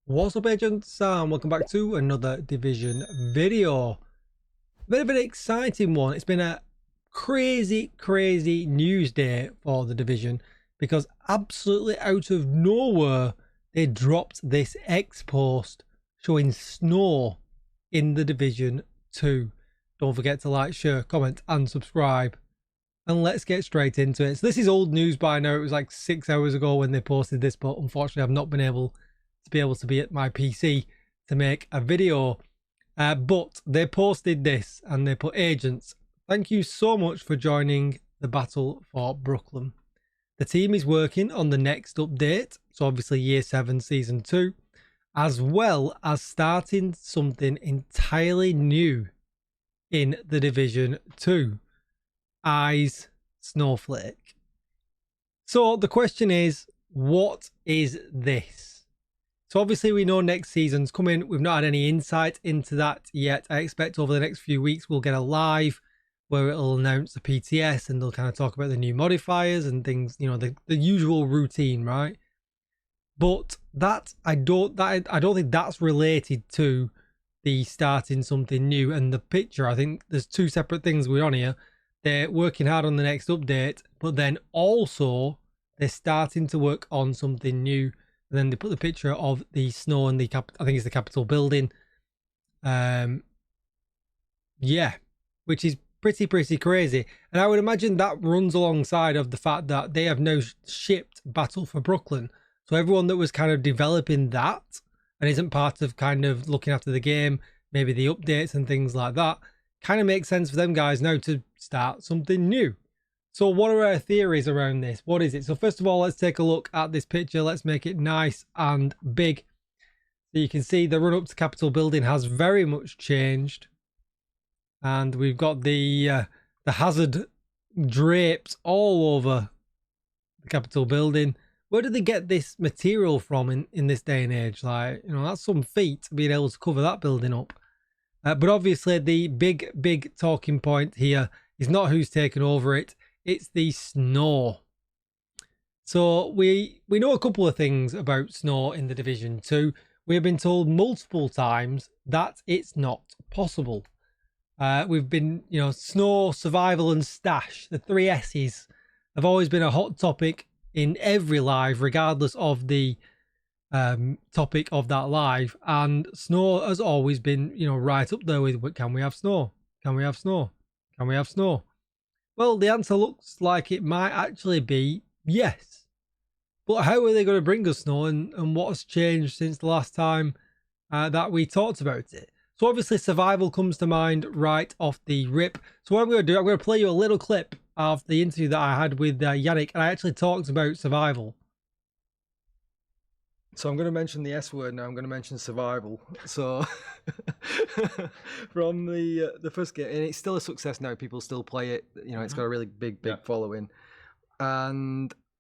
What's up, agents? Welcome back to another Division video. Bit of an exciting one. It's been a crazy news day for the Division because absolutely out of nowhere they dropped this X-Post showing snow in the Division 2. Don't forget to like, share, comment and subscribe. And let's get straight into it. So this is old news by now. It was like 6 hours ago when they posted this, but unfortunately I've not been able to be at my PC to make a video. But they posted this and they put, agents, thank you so much for joining the battle for Brooklyn. The team is working on the next update, so obviously Year 7 Season 2, as well as starting something entirely new in the Division 2. Eyes Snowflake. So the question is, what is this? So obviously we know next season's coming. We've not had any insight into that yet. I expect over the next few weeks we'll get a live where it'll announce the PTS and they'll kind of talk about the new modifiers and things, you know, the usual routine, right? But I don't think that's related to the starting something new and the picture. I think there's two separate things going on here. They're working hard on the next update, but then also they're starting to work on something new. And then they put the picture of the snow and I think it's the Capitol building. Yeah, which is pretty crazy. And I would imagine that runs alongside of the fact that they have now shipped Battle for Brooklyn. So everyone that was kind of developing that and isn't part of kind of looking after the game, maybe the updates and things like that, kind of makes sense for them guys now to start something new. So what are our theories around this? What is it? So first of all, let's take a look at this picture. Let's make it nice and big. So you can see the run up to Capitol building has very much changed. And we've got the hazard draped all over the Capitol building. Where do they get this material from in this day and age? Like, you know, that's some feat being able to cover that building up. But obviously the big talking point here is not who's taken over it. It's the snow. So we know a couple of things about snow in the Division 2. We have been told multiple times that it's not possible. We've been, you know, snow, survival and stash, the three S's, have always been a hot topic in every live, regardless of the topic of that live. And snow has always been, you know, right up there with, can we have snow? Can we have snow? Can we have snow? Well, the answer looks like it might actually be yes. But how are they going to bring us snow and what has changed since the last time that we talked about it? So obviously survival comes to mind right off the rip. So what I'm going to do, I'm going to play you a little clip of the interview that I had with Yannick, and I actually talked about survival. So I'm going to mention the S word now. I'm going to mention survival. So from the first game, and it's still a success now. People still play it. You know, it's got a really big following.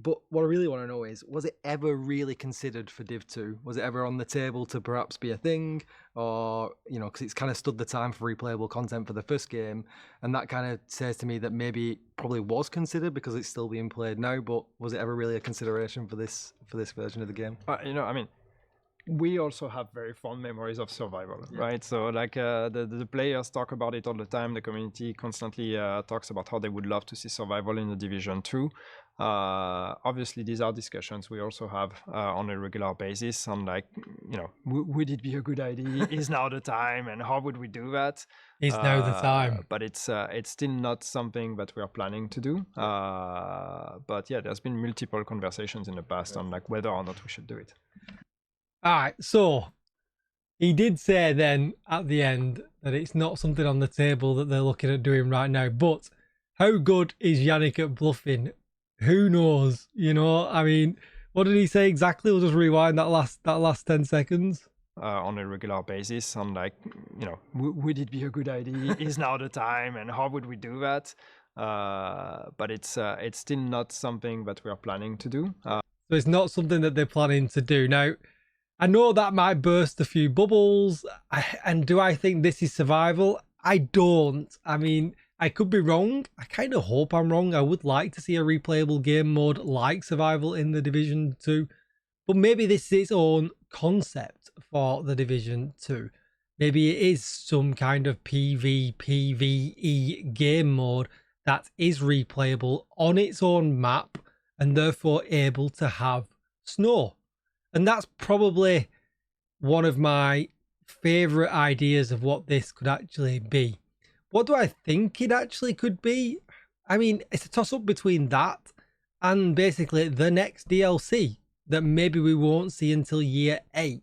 But what I really want to know is, was it ever really considered for Div 2? Was it ever on the table to perhaps be a thing? Or, you know, because it's kind of stood the time for replayable content for the first game. And that kind of says to me that maybe it probably was considered because it's still being played now. But was it ever really a consideration for this version of the game? You know, I mean, we also have very fond memories of survival, right? So like the players talk about it all the time. The community constantly talks about how they would love to see survival in the Division 2. Obviously, these are discussions we also have on a regular basis on, like, you know, would it be a good idea? Is now the time? And how would we do that? Is now the time. But it's still not something that we are planning to do. But yeah, there's been multiple conversations in the past on like whether or not we should do it. All right, so he did say then at the end that it's not something on the table that they're looking at doing right now. But how good is Yannick at bluffing? Who knows? You know, I mean, what did he say exactly? We'll just rewind that last 10 seconds. On a regular basis on, like, you know, would it be a good idea? Is now the time? And how would we do that? But it's still not something that we are planning to do. So it's not something that they're planning to do. Now, I know that might burst a few bubbles. And do I think this is survival? I don't. I mean, I could be wrong. I kind of hope I'm wrong. I would like to see a replayable game mode like survival in the Division 2. But maybe this is its own concept for the Division 2. Maybe it is some kind of PvE game mode that is replayable on its own map and therefore able to have snow. And that's probably one of my favorite ideas of what this could actually be. What do I think it actually could be? I mean, it's a toss-up between that and basically the next DLC that maybe we won't see until year 8.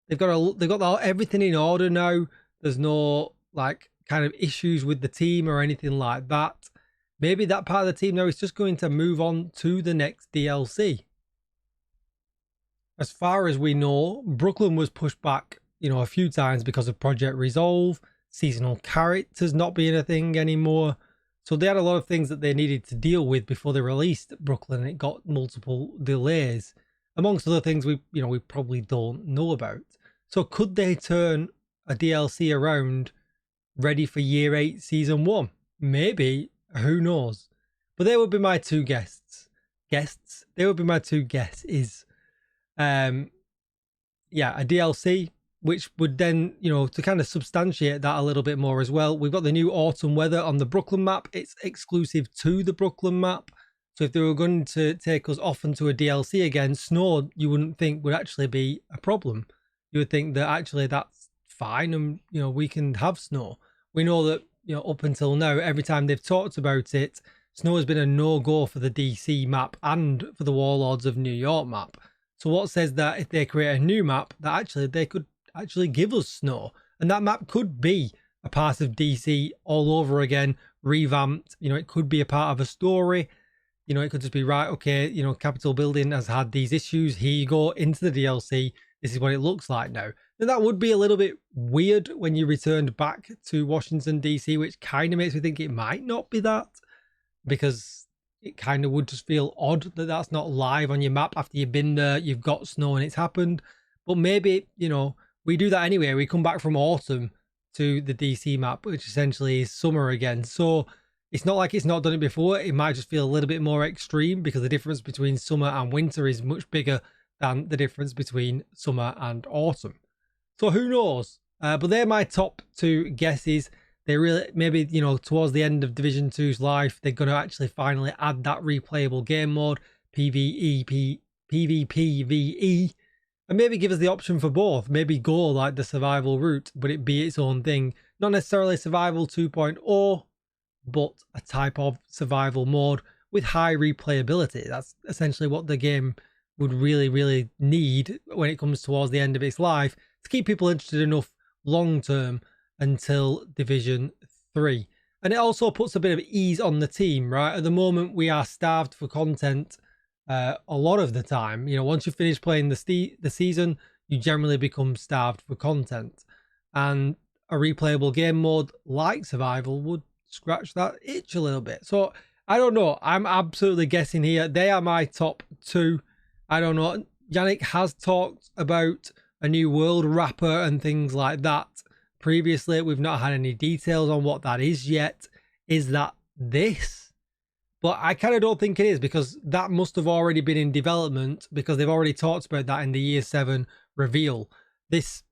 They've got everything in order now. There's no like kind of issues with the team or anything like that. Maybe that part of the team now is just going to move on to the next DLC. As far as we know, Brooklyn was pushed back, a few times because of Project Resolve, seasonal characters not being a thing anymore. So they had a lot of things that they needed to deal with before they released Brooklyn, and it got multiple delays, amongst other things we probably don't know about. So could they turn a DLC around ready for year 8 season 1? Maybe, who knows? But there would be my two guesses. There would be my two guesses. A DLC, which would then, to kind of substantiate that a little bit more as well. We've got the new autumn weather on the Brooklyn map. It's exclusive to the Brooklyn map. So if they were going to take us off into a DLC again, snow, you wouldn't think would actually be a problem. You would think that actually that's fine and, we can have snow. We know that, up until now, every time they've talked about it, snow has been a no-go for the DC map and for the Warlords of New York map. So what says that if they create a new map, that actually they could actually give us snow, and that map could be a part of DC all over again, revamped. It could be a part of a story. It could just be right. Okay, Capitol building has had these issues. Here you go into the DLC. This is what it looks like now. Then that would be a little bit weird when you returned back to Washington DC, which kind of makes me think it might not be that, because it kind of would just feel odd that that's not live on your map after you've been there, you've got snow and it's happened. But maybe, we do that anyway. We come back from autumn to the DC map, which essentially is summer again. So it's not like it's not done it before. It might just feel a little bit more extreme because the difference between summer and winter is much bigger than the difference between summer and autumn. So who knows? But they're my top two guesses. They really, maybe, towards the end of Division 2's life, they're going to actually finally add that replayable game mode, PvPvE, and maybe give us the option for both. Maybe go like the survival route, but it be its own thing. Not necessarily survival 2.0, but a type of survival mode with high replayability. That's essentially what the game would really, really need when it comes towards the end of its life to keep people interested enough long term until Division 3. And it also puts a bit of ease on the team, right? At the moment, we are starved for content a lot of the time. Once you finish playing the season, you generally become starved for content. And a replayable game mode like Survival would scratch that itch a little bit. So, I don't know. I'm absolutely guessing here. They are my top two. I don't know. Yannick has talked about a new world wrapper and things like that previously. We've not had any details on what that is yet. Is that this? But I kind of don't think it is, because that must have already been in development, because they've already talked about that in the Year 7 reveal. This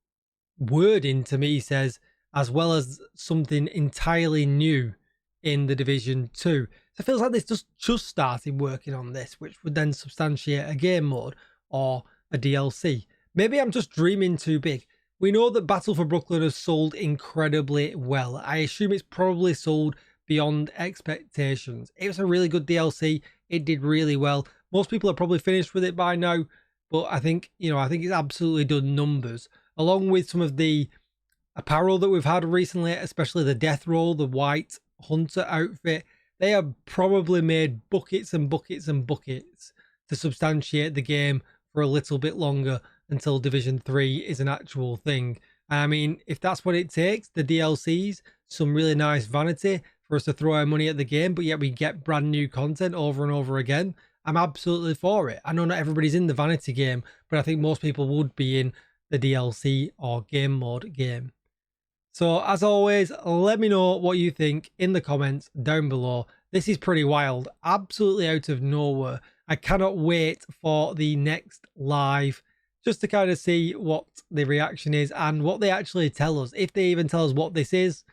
wording to me says, as well as something entirely new in the Division 2. So it feels like this just started working on this, which would then substantiate a game mode or a DLC. Maybe I'm just dreaming too big. We know that Battle for Brooklyn has sold incredibly well. I assume it's probably sold beyond expectations. It was a really good DLC. It did really well. Most people are probably finished with it by now, but I think it's absolutely done numbers. Along with some of the apparel that we've had recently, especially the Death Roll, the white hunter outfit, they have probably made buckets and buckets and buckets to substantiate the game for a little bit longer until Division 3 is an actual thing. And I mean, if that's what it takes, the DLCs, some really nice vanity for us to throw our money at the game, but yet we get brand new content over and over again, I'm absolutely for it. I know not everybody's in the vanity game, but I think most people would be in the DLC or game mode game. So as always, let me know what you think in the comments down below. This is pretty wild, absolutely out of nowhere. I cannot wait for the next live just to kind of see what the reaction is and what they actually tell us. If they even tell us what this is,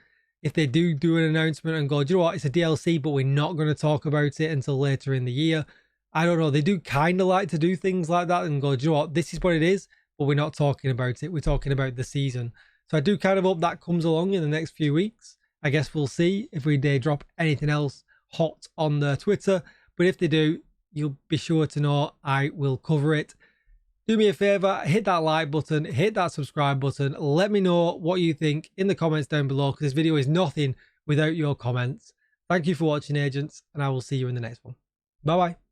if they do an announcement and go, do you know what, it's a DLC, but we're not going to talk about it until later in the year. I don't know. They do kind of like to do things like that and go, do you know what, this is what it is, but we're not talking about it. We're talking about the season. So I do kind of hope that comes along in the next few weeks. I guess we'll see if they drop anything else hot on their Twitter. But if they do, you'll be sure to know I will cover it. Do me a favor, hit that like button, hit that subscribe button. Let me know what you think in the comments down below, because this video is nothing without your comments. Thank you for watching, agents, and I will see you in the next one. Bye-bye.